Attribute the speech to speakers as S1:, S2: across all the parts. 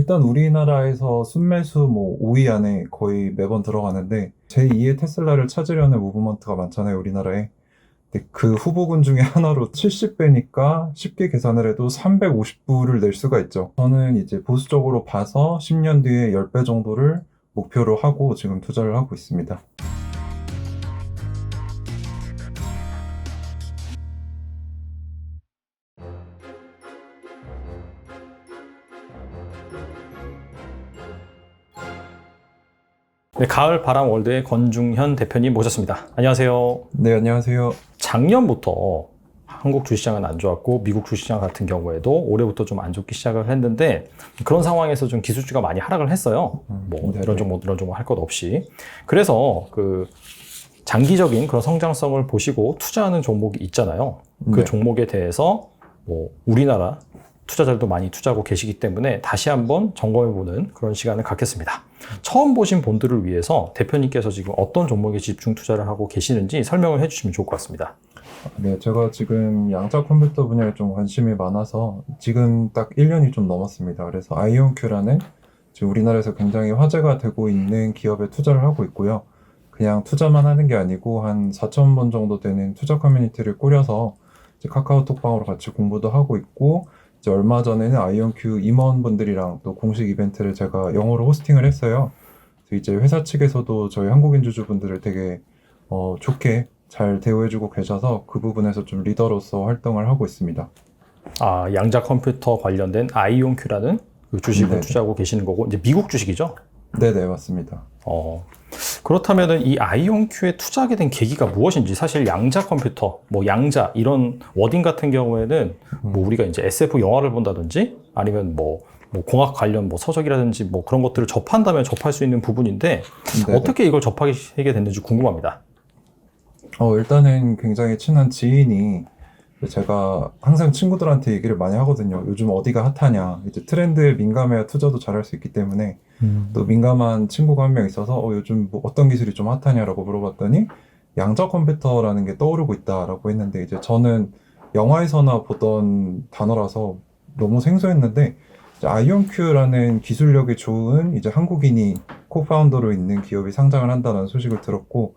S1: 일단 우리나라에서 순매수 5위 안에 거의 매번 들어가는데 제2의 테슬라를 찾으려는 무브먼트가 많잖아요, 우리나라에. 근데 그 후보군 중에 하나로 70배니까 쉽게 계산을 해도 350불을 낼 수가 있죠. 저는 이제 보수적으로 봐서 10년 뒤에 10배 정도를 목표로 하고 지금 투자를 하고 있습니다.
S2: 네, 가을 바람 월드의 권중현 대표님 모셨습니다. 안녕하세요.
S1: 네, 안녕하세요.
S2: 작년부터 한국 주식시장은 안 좋았고 미국 주식시장 같은 경우에도 올해부터 좀 안 좋기 시작을 했는데 그런 상황에서 좀 기술주가 많이 하락을 했어요. 이런 종목 할 것 없이. 그래서 그 장기적인 그런 성장성을 보시고 투자하는 종목이 있잖아요. 그
S1: 네.
S2: 종목에 대해서 우리나라 투자자들도 많이 투자하고 계시기 때문에 다시 한번 점검해보는 그런 시간을 갖겠습니다. 처음 보신 분들을 위해서 대표님께서 지금 어떤 종목에 집중 투자를 하고 계시는지 설명을 해주시면 좋을 것 같습니다.
S1: 네, 제가 지금 양자 컴퓨터 분야에 좀 관심이 많아서 지금 딱 1년이 좀 넘었습니다. 그래서 아이온큐라는 지금 우리나라에서 굉장히 화제가 되고 있는 기업에 투자를 하고 있고요. 그냥 투자만 하는 게 아니고 한 4,000번 정도 되는 투자 커뮤니티를 꾸려서 이제 카카오톡방으로 같이 공부도 하고 있고, 이제 얼마 전에는 아이온큐 임원분들이랑 또 공식 이벤트를 제가 영어로 호스팅을 했어요. 그래서 이제 회사 측에서도 저희 한국인 주주분들을 되게 좋게 잘 대우해주고 계셔서 그 부분에서 좀 리더로서 활동을 하고 있습니다.
S2: 아, 양자 컴퓨터 관련된 아이온큐라는 그 주식을
S1: 네네.
S2: 투자하고 계시는 거고, 이제 미국 주식이죠?
S1: 네네, 맞습니다.
S2: 그렇다면은 이 아이온큐에 투자하게 된 계기가 무엇인지, 사실 양자 컴퓨터, 양자 이런 워딩 같은 경우에는 우리가 이제 SF 영화를 본다든지 아니면 공학 관련 서적이라든지 그런 것들을 접한다면 접할 수 있는 부분인데
S1: 네네.
S2: 어떻게 이걸 접하게 됐는지 궁금합니다.
S1: 일단은 굉장히 친한 지인이, 제가 항상 친구들한테 얘기를 많이 하거든요. 요즘 어디가 핫하냐. 이제 트렌드에 민감해야 투자도 잘할 수 있기 때문에 또 민감한 친구가 한 명 있어서 요즘 어떤 기술이 좀 핫하냐라고 물어봤더니 양자 컴퓨터라는 게 떠오르고 있다라고 했는데, 이제 저는 영화에서나 보던 단어라서 너무 생소했는데, 이제 아이온큐라는 기술력이 좋은 이제 한국인이 코파운더로 있는 기업이 상장을 한다는 소식을 들었고,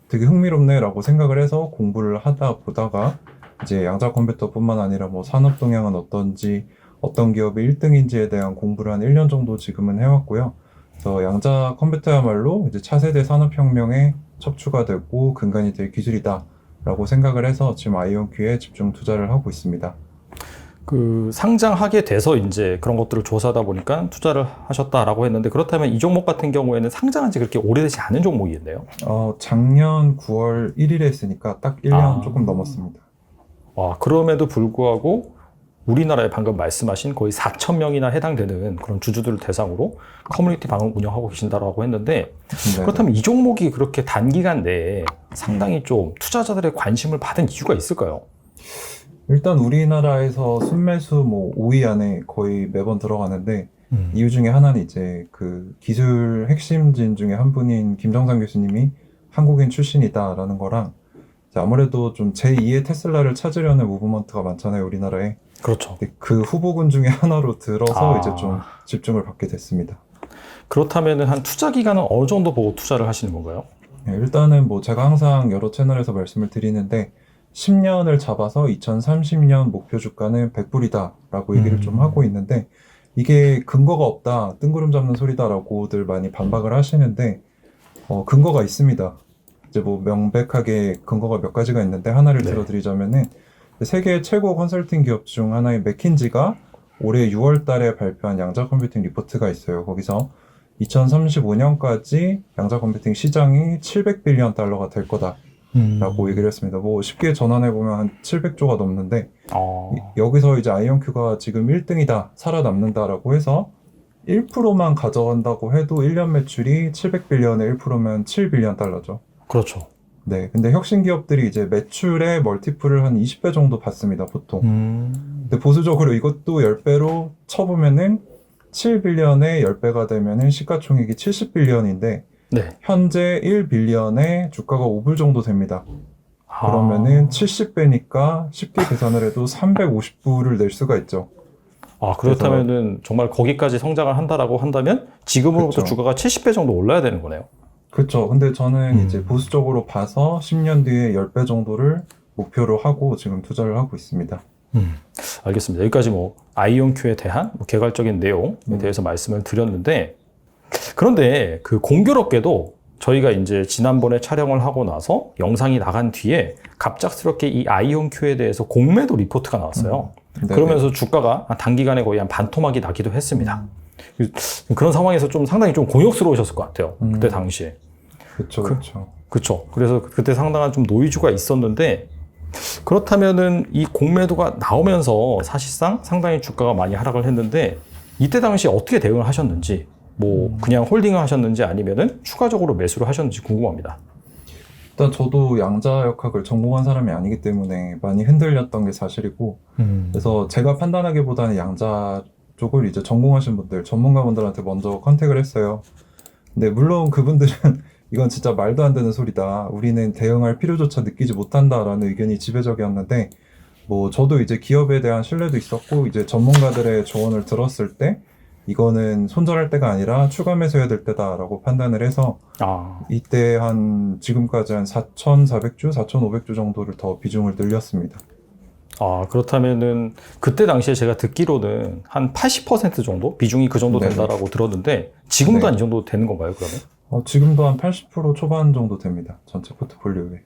S1: 되게 흥미롭네라고 생각을 해서 공부를 하다 보다가 이제 양자 컴퓨터뿐만 아니라 산업 동향은 어떤지, 어떤 기업이 1등인지에 대한 공부를 한 1년 정도 지금은 해왔고요. 그래서 양자 컴퓨터야말로 이제 차세대 산업혁명에 척추가 되고 근간이 될 기술이다라고 생각을 해서 지금 아이온큐에 집중 투자를 하고 있습니다.
S2: 그 상장하게 돼서 이제 그런 것들을 조사하다 보니까 투자를 하셨다라고 했는데, 그렇다면 이 종목 같은 경우에는 상장한 지 그렇게 오래되지 않은 종목이겠네요.
S1: 작년 9월 1일에 했으니까 딱 1년 조금 넘었습니다.
S2: 그럼에도 불구하고 우리나라에 방금 말씀하신 거의 4,000명이나 해당되는 그런 주주들을 대상으로 커뮤니티 방을 운영하고 계신다고 했는데,
S1: 네.
S2: 그렇다면 이 종목이 그렇게 단기간 내에 상당히 좀 투자자들의 관심을 받은 이유가 있을까요?
S1: 일단 우리나라에서 순매수 5위 안에 거의 매번 들어가는데, 이유 중에 하나는 이제 그 기술 핵심진 중에 한 분인 김정상 교수님이 한국인 출신이다라는 거랑, 이제 아무래도 좀 제2의 테슬라를 찾으려는 무브먼트가 많잖아요, 우리나라에.
S2: 그렇죠.
S1: 근데 그 후보군 중에 하나로 들어서 이제 좀 집중을 받게 됐습니다.
S2: 그렇다면 한 투자 기간은 어느 정도 보고 투자를 하시는 건가요?
S1: 네, 일단은 제가 항상 여러 채널에서 말씀을 드리는데, 10년을 잡아서 2030년 목표 주가는 100불이다라고 얘기를 좀 하고 있는데, 이게 근거가 없다, 뜬구름 잡는 소리다라고들 많이 반박을 하시는데, 근거가 있습니다. 이제 명백하게 근거가 몇 가지가 있는데 하나를 들어드리자면은, 세계 최고 컨설팅 기업 중 하나인 맥킨지가 올해 6월 달에 발표한 양자 컴퓨팅 리포트가 있어요. 거기서 2035년까지 양자 컴퓨팅 시장이 700빌리언 달러가 될 거다라고 얘기를 했습니다. 쉽게 전환해보면 한 700조가 넘는데, 여기서 이제 아이온큐가 지금 1등이다, 살아남는다라고 해서 1%만 가져간다고 해도 1년 매출이 700빌리언의 1%면 7빌리언 달러죠.
S2: 그렇죠.
S1: 네, 근데 혁신 기업들이 이제 매출의 멀티플을 한 20배 정도 받습니다, 보통. 근데 보수적으로 이것도 10배로 쳐보면은 7빌리언에 10배가 되면은 시가총액이 70빌리언인데, 현재 1빌리언에 주가가 5불 정도 됩니다. 그러면은 70배니까 쉽게 계산을 해도 350불을 낼 수가 있죠.
S2: 그렇다면은 정말 거기까지 성장을 한다라고 한다면 지금으로부터
S1: 그쵸.
S2: 주가가 70배 정도 올라야 되는 거네요.
S1: 그렇죠. 근데 저는 이제 보수적으로 봐서 10년 뒤에 10배 정도를 목표로 하고 지금 투자를 하고 있습니다.
S2: 알겠습니다. 여기까지 뭐 아이온큐에 대한 뭐 개괄적인 내용에 대해서 말씀을 드렸는데, 그런데 그 공교롭게도 저희가 이제 지난번에 촬영을 하고 나서 영상이 나간 뒤에 갑작스럽게 이 아이온큐에 대해서 공매도 리포트가 나왔어요.
S1: 네네.
S2: 그러면서 주가가 단기간에 거의 한 반토막이 나기도 했습니다. 그런 상황에서 좀 상당히 좀 곤욕스러우셨을 것 같아요. 그때 당시에.
S1: 그렇죠, 그렇죠.
S2: 그쵸. 그래서 그때 상당한 좀 노이즈가 있었는데, 그렇다면은 이 공매도가 나오면서 사실상 상당히 주가가 많이 하락을 했는데, 이때 당시 어떻게 대응을 하셨는지, 뭐 그냥 홀딩을 하셨는지 아니면은 추가적으로 매수를 하셨는지 궁금합니다.
S1: 일단 저도 양자역학을 전공한 사람이 아니기 때문에 많이 흔들렸던 게 사실이고, 그래서 제가 판단하기보다는 양자 쪽을 이제 전공하신 분들, 전문가분들한테 먼저 컨택을 했어요. 근데 물론 그분들은 이건 진짜 말도 안 되는 소리다. 우리는 대응할 필요조차 느끼지 못한다라는 의견이 지배적이었는데, 뭐 저도 이제 기업에 대한 신뢰도 있었고, 이제 전문가들의 조언을 들었을 때 이거는 손절할 때가 아니라 추가 매수해야 될 때다라고 판단을 해서 이때 지금까지 한 4,400주, 4,500주 정도를 더 비중을 늘렸습니다.
S2: 그렇다면은 그때 당시에 제가 듣기로는 한 80% 정도? 비중이 그 정도
S1: 네네.
S2: 된다라고 들었는데, 지금도
S1: 네.
S2: 한 이 정도 되는 건가요, 그러면?
S1: 지금도 한 80% 초반 정도 됩니다. 전체 포트폴리오에.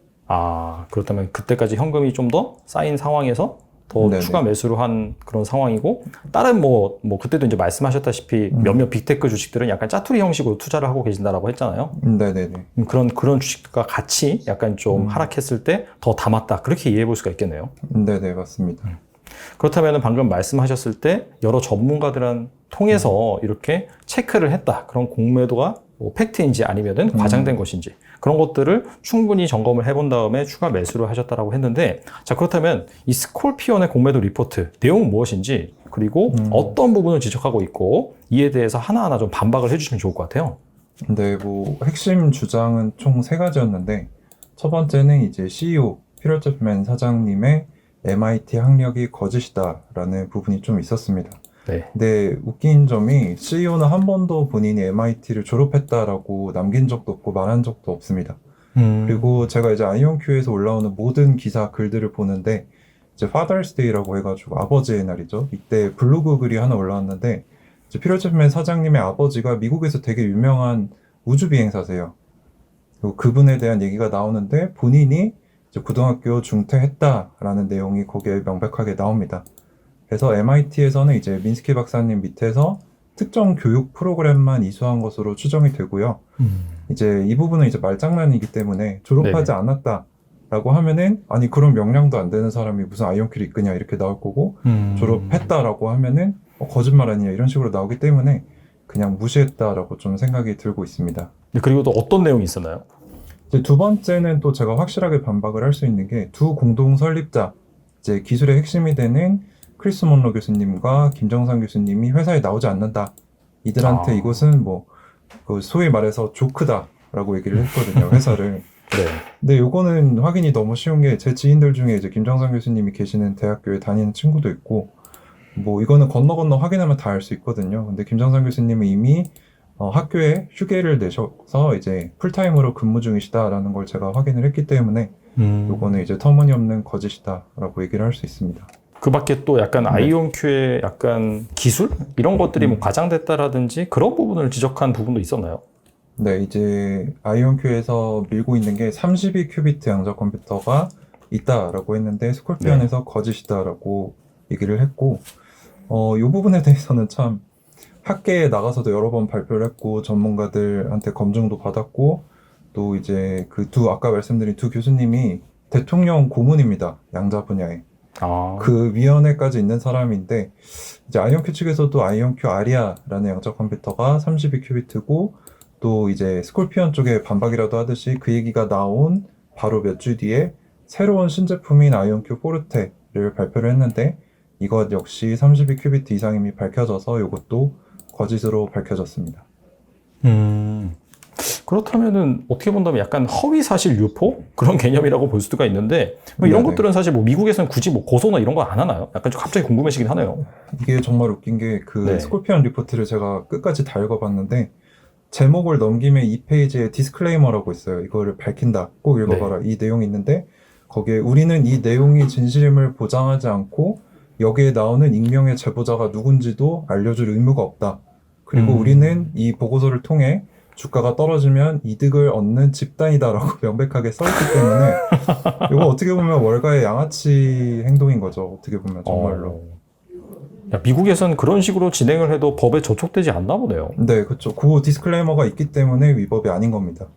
S2: 그렇다면 그때까지 현금이 좀 더 쌓인 상황에서 더
S1: 네네.
S2: 추가 매수를 한 그런 상황이고, 다른 뭐 그때도 이제 말씀하셨다시피 몇몇 빅테크 주식들은 약간 짜투리 형식으로 투자를 하고 계신다라고 했잖아요.
S1: 네네네.
S2: 그런 주식과 같이 약간 좀 하락했을 때 더 담았다. 그렇게 이해해 볼 수가 있겠네요.
S1: 네네, 맞습니다.
S2: 그렇다면 방금 말씀하셨을 때 여러 전문가들을 통해서 이렇게 체크를 했다. 그런 공매도가 뭐 팩트인지 아니면은 과장된 것인지, 그런 것들을 충분히 점검을 해본 다음에 추가 매수를 하셨다라고 했는데, 자, 그렇다면 이 스콜피온의 공매도 리포트 내용은 무엇인지, 그리고 어떤 부분을 지적하고 있고, 이에 대해서 하나하나 좀 반박을 해주시면 좋을 것 같아요.
S1: 네, 뭐 핵심 주장은 총 3가지였는데, 첫 번째는 이제 CEO 피터 챕맨 사장님의 MIT 학력이 거짓이다라는 부분이 좀 있었습니다.
S2: 네.
S1: 근데 웃긴 점이 CEO는 한 번도 본인이 MIT를 졸업했다라고 남긴 적도 없고 말한 적도 없습니다. 그리고 제가 이제 아이온큐에서 올라오는 모든 기사 글들을 보는데, 이제 Father's Day라고 해가지고 아버지의 날이죠. 이때 블로그 글이 하나 올라왔는데, 이제 피터 챕맨 사장님의 아버지가 미국에서 되게 유명한 우주 비행사세요. 그리고 그분에 대한 얘기가 나오는데, 본인이 이제 고등학교 중퇴했다라는 내용이 거기에 명백하게 나옵니다. 그래서 MIT에서는 이제 민스키 박사님 밑에서 특정 교육 프로그램만 이수한 것으로 추정이 되고요. 이제 이 부분은 이제 말장난이기 때문에 졸업하지
S2: 네네.
S1: 않았다라고 하면은, 아니 그럼 명량도 안 되는 사람이 무슨 아이온큐를 이끄냐 이렇게 나올 거고, 졸업했다라고 하면은 거짓말 아니냐 이런 식으로 나오기 때문에 그냥 무시했다라고 좀 생각이 들고 있습니다.
S2: 그리고 또 어떤 내용이 있었나요?
S1: 이제 두 번째는 또 제가 확실하게 반박을 할 수 있는 게, 두 공동 설립자, 이제 기술의 핵심이 되는 크리스 몬로 교수님과 김정상 교수님이 회사에 나오지 않는다. 이들한테 이것은 뭐 소위 말해서 조크다라고 얘기를 했거든요, 회사를.
S2: 네.
S1: 근데 요거는 확인이 너무 쉬운 게, 제 지인들 중에 이제 김정상 교수님이 계시는 대학교에 다니는 친구도 있고, 뭐 이거는 건너 확인하면 다 알 수 있거든요. 근데 김정상 교수님은 이미 학교에 휴계를 내셔서 이제 풀타임으로 근무 중이시다라는 걸 제가 확인을 했기 때문에, 요거는 이제 터무니없는 거짓이다라고 얘기를 할 수 있습니다.
S2: 그 밖에 또 약간 아이온큐의 약간 기술? 이런 것들이 뭐 과장됐다라든지 그런 부분을 지적한 부분도 있었나요?
S1: 네, 이제 아이온큐에서 밀고 있는 게 32큐비트 양자 컴퓨터가 있다라고 했는데, 스콜피언에서 거짓이다라고 얘기를 했고, 이 부분에 대해서는 참 학계에 나가서도 여러 번 발표를 했고, 전문가들한테 검증도 받았고, 또 이제 아까 말씀드린 두 교수님이 대통령 고문입니다, 양자 분야에. 그 위원회까지 있는 사람인데, 이제 아이온큐 측에서도 아이온큐 아리아라는 양자 컴퓨터가 32큐비트고, 또 이제 스콜피언 쪽에 반박이라도 하듯이 그 얘기가 나온 바로 몇 주 뒤에 새로운 신제품인 아이온큐 포르테를 발표를 했는데, 이것 역시 32큐비트 이상임이 밝혀져서 이것도 거짓으로 밝혀졌습니다.
S2: 그렇다면은 어떻게 본다면 약간 허위 사실 유포 그런 개념이라고 볼 수가 있는데 뭐 이런
S1: 네네.
S2: 것들은 사실 뭐 미국에서는 굳이 뭐 고소나 이런 거 안 하나요? 약간 좀 갑자기 궁금해지긴 하네요.
S1: 이게 정말 웃긴 게 그
S2: 네.
S1: 스콜피언 리포트를 제가 끝까지 다 읽어봤는데 제목을 넘기면 이 페이지에 디스클레이머라고 있어요. 이거를 밝힌다. 꼭 읽어봐라. 이 내용이 있는데 거기에 우리는 이 내용이 진실임을 보장하지 않고 여기에 나오는 익명의 제보자가 누군지도 알려줄 의무가 없다. 그리고 우리는 이 보고서를 통해 주가가 떨어지면 이득을 얻는 집단이다라고 명백하게 써있기 때문에 이거 어떻게 보면 월가의 양아치 행동인 거죠. 어떻게 보면 정말로.
S2: 야, 미국에서는 그런 식으로 진행을 해도 법에 저촉되지 않나 보네요.
S1: 네, 그렇죠. 그 디스클레이머가 있기 때문에 위법이 아닌 겁니다.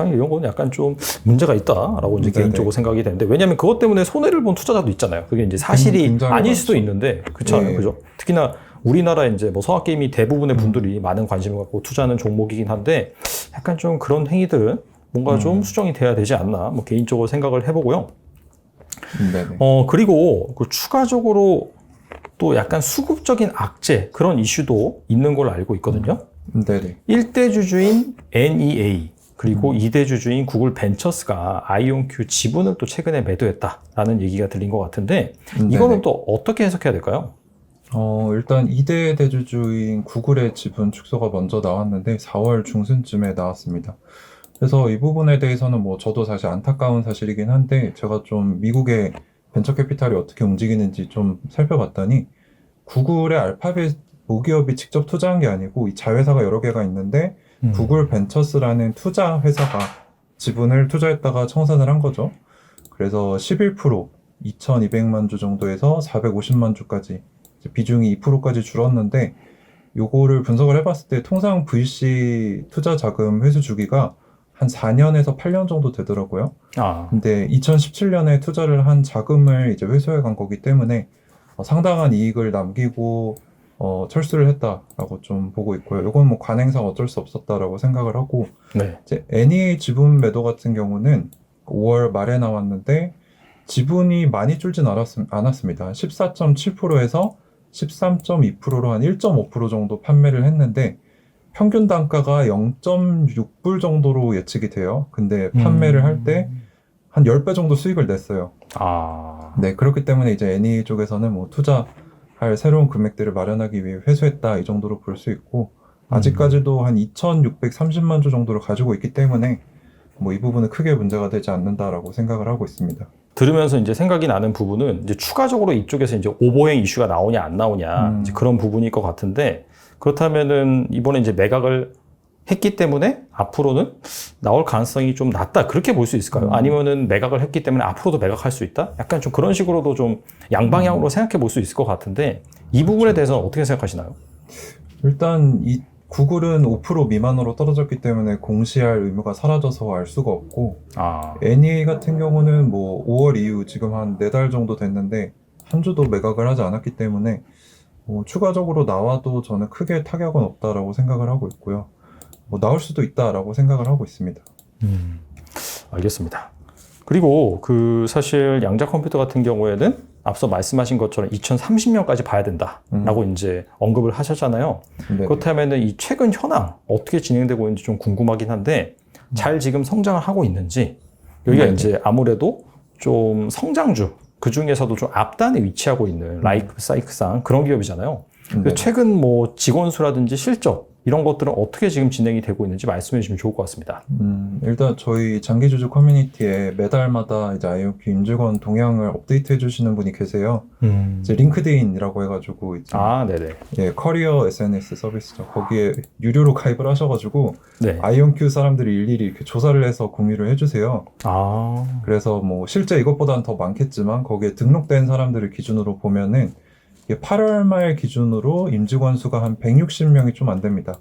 S2: 이런 건 약간 좀 문제가 있다라고 이제
S1: 네네.
S2: 개인적으로 생각이 되는데 왜냐하면 그것 때문에 손해를 본 투자자도 있잖아요. 그게 이제 사실이
S1: 굉장히
S2: 아닐
S1: 많죠.
S2: 수도 있는데 그렇지 않아요,
S1: 예.
S2: 그죠? 특히나 우리나라 이제 뭐 서학 게임이 대부분의 분들이 많은 관심을 갖고 투자하는 종목이긴 한데 약간 좀 그런 행위들은 뭔가 좀 수정이 돼야 되지 않나 뭐 개인적으로 생각을 해보고요.
S1: 네네.
S2: 그리고 그 추가적으로 또 약간 수급적인 악재 그런 이슈도 있는 걸로 알고 있거든요.
S1: 네네.
S2: 1대 주주인 NEA 그리고 2대 주주인 구글 벤처스가 아이온큐 지분을 또 최근에 매도했다라는 얘기가 들린 것 같은데 이거는
S1: 네네.
S2: 또 어떻게 해석해야 될까요?
S1: 일단 2대 대주주인 구글의 지분 축소가 먼저 나왔는데 4월 중순쯤에 나왔습니다. 그래서 이 부분에 대해서는 뭐 저도 사실 안타까운 사실이긴 한데 제가 좀 미국의 벤처 캐피탈이 어떻게 움직이는지 좀 살펴봤더니 구글의 알파벳 모기업이 직접 투자한 게 아니고 이 자회사가 여러 개가 있는데 구글 벤처스라는 투자 회사가 지분을 투자했다가 청산을 한 거죠. 그래서 11% 2,200만 주 정도에서 450만 주까지 비중이 2%까지 줄었는데 요거를 분석을 해봤을 때 통상 VC 투자 자금 회수 주기가 한 4년에서 8년 정도 되더라고요. 근데 2017년에 투자를 한 자금을 이제 회수해 간 거기 때문에 상당한 이익을 남기고 철수를 했다라고 좀 보고 있고요. 이건 뭐 관행상 어쩔 수 없었다라고 생각을 하고
S2: 네.
S1: 이제 NEA 지분 매도 같은 경우는 5월 말에 나왔는데 지분이 많이 줄진 않았습니다. 14.7%에서 13.2%로 한 1.5% 정도 판매를 했는데 평균 단가가 0.6불 정도로 예측이 돼요. 근데 판매를 할 때 한 10배 정도 수익을 냈어요. 네, 그렇기 때문에 이제 NEA 쪽에서는 뭐 투자할 새로운 금액들을 마련하기 위해 회수했다 이 정도로 볼 수 있고 아직까지도 한 2,630만 주 정도를 가지고 있기 때문에 뭐 이 부분은 크게 문제가 되지 않는다라고 생각을 하고 있습니다.
S2: 들으면서 이제 생각이 나는 부분은 이제 추가적으로 이쪽에서 이제 오보행 이슈가 나오냐 안 나오냐 이제 그런 부분일 것 같은데 그렇다면은 이번에 이제 매각을 했기 때문에 앞으로는 나올 가능성이 좀 낮다 그렇게 볼 수 있을까요? 아니면은 매각을 했기 때문에 앞으로도 매각할 수 있다? 약간 좀 그런 식으로도 좀 양방향으로 생각해 볼 수 있을 것 같은데 이 부분에 대해서는 어떻게 생각하시나요?
S1: 일단 이 구글은 5% 미만으로 떨어졌기 때문에 공시할 의무가 사라져서 알 수가 없고 NEA 같은 경우는 뭐 5월 이후 지금 한 4달 정도 됐는데 한 주도 매각을 하지 않았기 때문에 뭐 추가적으로 나와도 저는 크게 타격은 없다라고 생각을 하고 있고요. 뭐 나올 수도 있다라고 생각을 하고 있습니다.
S2: 알겠습니다. 그리고 그 사실 양자 컴퓨터 같은 경우에는 앞서 말씀하신 것처럼 2030년까지 봐야 된다라고 이제 언급을 하셨잖아요.
S1: 네네.
S2: 그렇다면은 이 최근 현황 어떻게 진행되고 있는지 좀 궁금하긴 한데 잘 지금 성장을 하고 있는지 여기가
S1: 네네.
S2: 이제 아무래도 좀 성장주 그 중에서도 좀 앞단에 위치하고 있는 라이프 사이클상 그런 기업이잖아요.
S1: 네네.
S2: 최근 뭐 직원 수라든지 실적 이런 것들은 어떻게 지금 진행이 되고 있는지 말씀해 주시면 좋을 것 같습니다.
S1: 일단 저희 장기주주 커뮤니티에 매달마다 이제 아이오큐 임직원 동향을 업데이트 해주시는 분이 계세요. 이제 링크드인이라고 해가지고 이제
S2: 네네.
S1: 예, 커리어 SNS 서비스죠. 거기에 유료로 가입을 하셔가지고
S2: 네.
S1: 아이온큐 사람들이 일일이 이렇게 조사를 해서 공유를 해주세요. 그래서 뭐 실제 이것보다는 더 많겠지만 거기에 등록된 사람들을 기준으로 보면은 8월 말 기준으로 임직원 수가 한 160명이 좀 안 됩니다.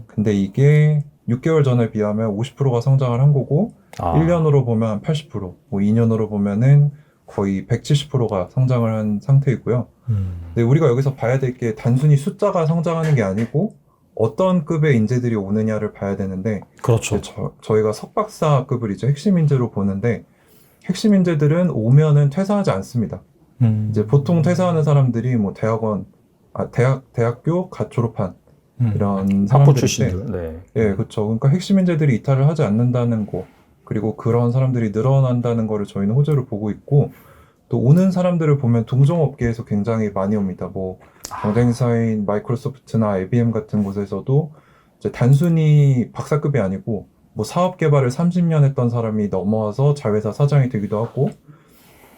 S1: 근데 이게 6개월 전에 비하면 50%가 성장을 한 거고 1년으로 보면 한 80%, 뭐 2년으로 보면은 거의 170%가 성장을 한 상태이고요. 근데 우리가 여기서 봐야 될 게 단순히 숫자가 성장하는 게 아니고 어떤 급의 인재들이 오느냐를 봐야 되는데
S2: 그렇죠.
S1: 저희가 석박사급을 이제 핵심 인재로 보는데 핵심 인재들은 오면은 퇴사하지 않습니다. 이제 보통 퇴사하는 사람들이 뭐 대학교 갓 졸업한 이런
S2: 학부
S1: 사람들인데
S2: 출신들. 네.
S1: 예, 그렇죠. 그러니까 핵심 인재들이 이탈을 하지 않는다는 거, 그리고 그런 사람들이 늘어난다는 거를 저희는 호재로 보고 있고, 또 오는 사람들을 보면 동종업계에서 굉장히 많이 옵니다. 뭐 경쟁사인 마이크로소프트나 IBM 같은 곳에서도 이제 단순히 박사급이 아니고 뭐 사업 개발을 30년 했던 사람이 넘어와서 자회사 사장이 되기도 하고,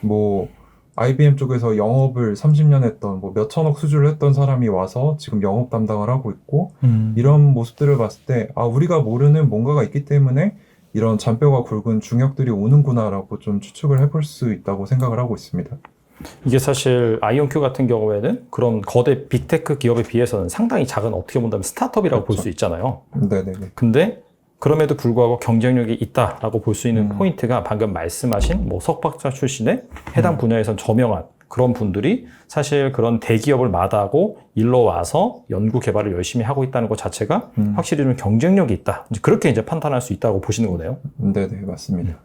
S1: 뭐 IBM 쪽에서 영업을 30년 했던 뭐 몇천억 수주를 했던 사람이 와서 지금 영업 담당을 하고 있고, 이런 모습들을 봤을 때 아, 우리가 모르는 뭔가가 있기 때문에 이런 잔뼈가 굵은 중역들이 오는구나라고 좀 추측을 해볼 수 있다고 생각을 하고 있습니다.
S2: 이게 사실 아이온큐 같은 경우에는 그런 거대 빅테크 기업에 비해서는 상당히 작은, 어떻게 본다면 스타트업이라고 볼 수 있잖아요.
S1: 네네네.
S2: 근데 그럼에도 불구하고 경쟁력이 있다라고 볼 수 있는 포인트가 방금 말씀하신 뭐 석박사 출신의 해당 분야에선 저명한 그런 분들이 사실 그런 대기업을 마다하고 일로 와서 연구 개발을 열심히 하고 있다는 것 자체가 확실히 좀 경쟁력이 있다. 이제 그렇게 이제 판단할 수 있다고 보시는 거네요.
S1: 네네, 맞습니다.